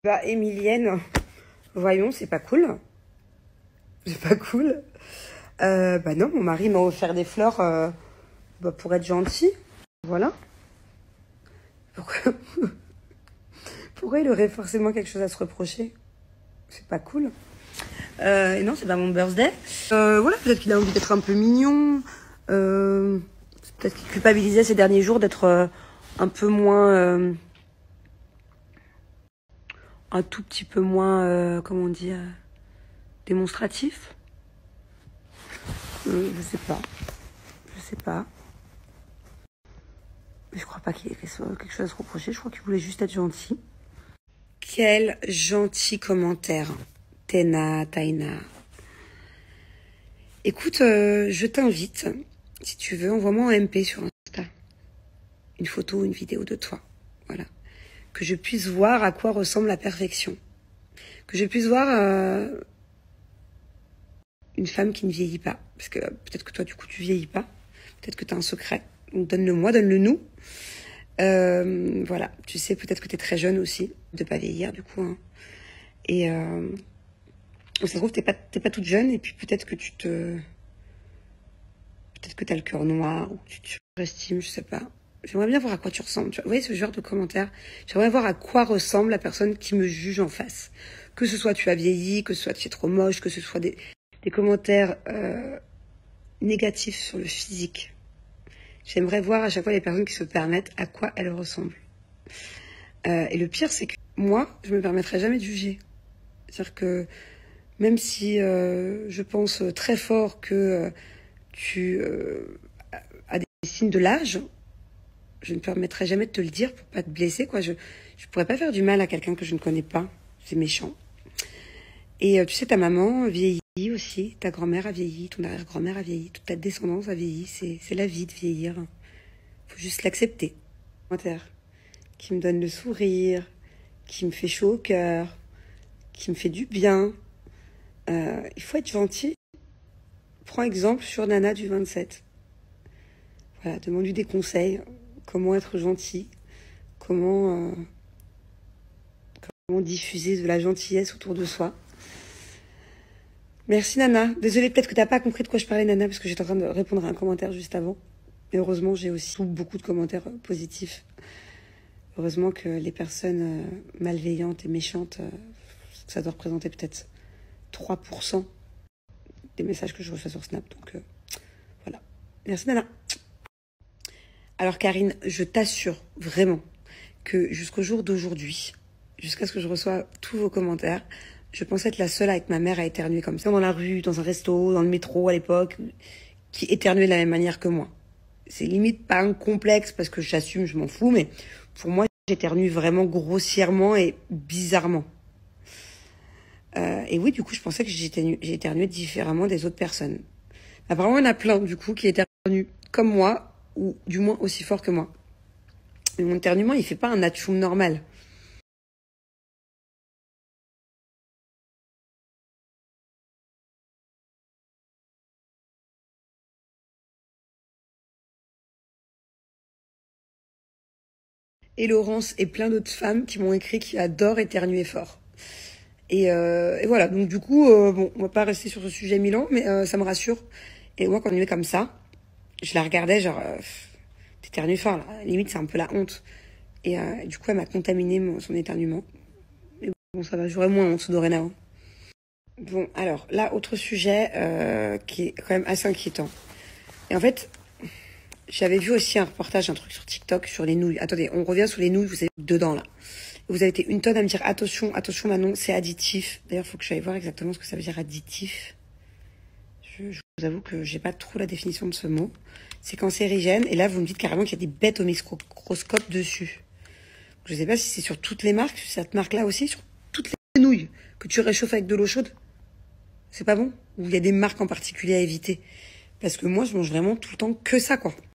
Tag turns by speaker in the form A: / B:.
A: Bah, Émilienne, voyons, c'est pas cool. C'est pas cool. Bah non, mon mari m'a offert des fleurs bah, pour être gentil. Voilà. Pourquoi... Pourquoi il aurait forcément quelque chose à se reprocher? C'est pas cool. Et non, c'est pas mon birthday. Voilà, peut-être qu'il a envie d'être un peu mignon. Peut-être qu'il culpabilisait ces derniers jours d'être un peu moins... un tout petit peu moins, comment on dit, démonstratif. Je sais pas. Je sais pas. Mais je crois pas qu'il ait quelque chose à se reprocher. Je crois qu'il voulait juste être gentil. Quel gentil commentaire. Tena, Taina. Écoute, je t'invite, si tu veux, envoie-moi en MP sur Insta. Une photo, une vidéo de toi. Voilà. Que je puisse voir à quoi ressemble la perfection. Que je puisse voir une femme qui ne vieillit pas. Parce que peut-être que toi, du coup, tu vieillis pas. Peut-être que tu as un secret. Donc donne-le-moi, donne-le nous. Voilà. Tu sais, peut-être que tu es très jeune aussi. De pas vieillir, du coup. Hein. Et ça se trouve, t'es pas toute jeune. Et puis peut-être que peut-être que t'as le cœur noir. Ou que tu te surestimes, je sais pas. J'aimerais bien voir à quoi tu ressembles. Vous voyez ce genre de commentaires? J'aimerais voir à quoi ressemble la personne qui me juge en face. Que ce soit tu as vieilli, que ce soit tu es trop moche, que ce soit des commentaires négatifs sur le physique. J'aimerais voir à chaque fois les personnes qui se permettent à quoi elles ressemblent. Et le pire, c'est que moi, je me permettrai jamais de juger. C'est-à-dire que même si je pense très fort que tu as des signes de l'âge, je ne permettrai jamais de te le dire pour pas te blesser, quoi. Je pourrais pas faire du mal à quelqu'un que je ne connais pas. C'est méchant. Et tu sais, ta maman vieillit aussi, ta grand-mère a vieilli, ton arrière-grand-mère a vieilli, toute ta descendance a vieilli. C'est la vie de vieillir. Faut juste l'accepter. Commentaire qui me donne le sourire, qui me fait chaud au cœur, qui me fait du bien. Il faut être gentil. Prends exemple sur Nana du 27. Voilà, demande-lui des conseils. Comment être gentil, comment diffuser de la gentillesse autour de soi. Merci Nana. Désolée, peut-être que t'as pas compris de quoi je parlais Nana, parce que j'étais en train de répondre à un commentaire juste avant. Mais heureusement, j'ai aussi beaucoup de commentaires positifs. Heureusement que les personnes malveillantes et méchantes, ça doit représenter peut-être 3% des messages que je reçois sur Snap. Donc voilà. Merci Nana. Alors Karine, je t'assure vraiment que jusqu'au jour d'aujourd'hui, jusqu'à ce que je reçois tous vos commentaires, je pensais être la seule avec ma mère à éternuer comme ça dans la rue, dans un resto, dans le métro à l'époque, qui éternuait de la même manière que moi. C'est limite pas un complexe parce que j'assume, je m'en fous, mais pour moi, j'éternue vraiment grossièrement et bizarrement. Et oui, du coup, je pensais que j'ai éternué différemment des autres personnes. Apparemment, il y en a plein, du coup, qui éternuent comme moi, ou du moins aussi fort que moi. Mais mon éternuement, il fait pas un atchoum normal. Et Laurence et plein d'autres femmes qui m'ont écrit qui adorent éternuer fort. Et voilà, donc du coup, bon, on va pas rester sur ce sujet 1000 ans, mais ça me rassure. Et moi, quand on est comme ça, je la regardais genre, t'éternues fort, là. Limite, c'est un peu la honte. Et du coup, elle m'a contaminé son éternuement. Mais bon, ça va, j'aurai moins honte dorénavant. Bon, alors, là, autre sujet qui est quand même assez inquiétant. Et en fait, j'avais vu aussi un reportage, un truc sur TikTok, sur les nouilles. Attendez, on revient sur les nouilles, vous savez, dedans, là. Vous avez été une tonne à me dire, attention, attention Manon, c'est additif. D'ailleurs, il faut que j'aille voir exactement ce que ça veut dire additif. Je vous avoue que j'ai pas trop la définition de ce mot. C'est cancérigène, et là, vous me dites carrément qu'il y a des bêtes au microscope dessus. Je sais pas si c'est sur toutes les marques, cette marque-là aussi, sur toutes les nouilles que tu réchauffes avec de l'eau chaude. C'est pas bon? Ou il y a des marques en particulier à éviter? Parce que moi, je mange vraiment tout le temps que ça, quoi.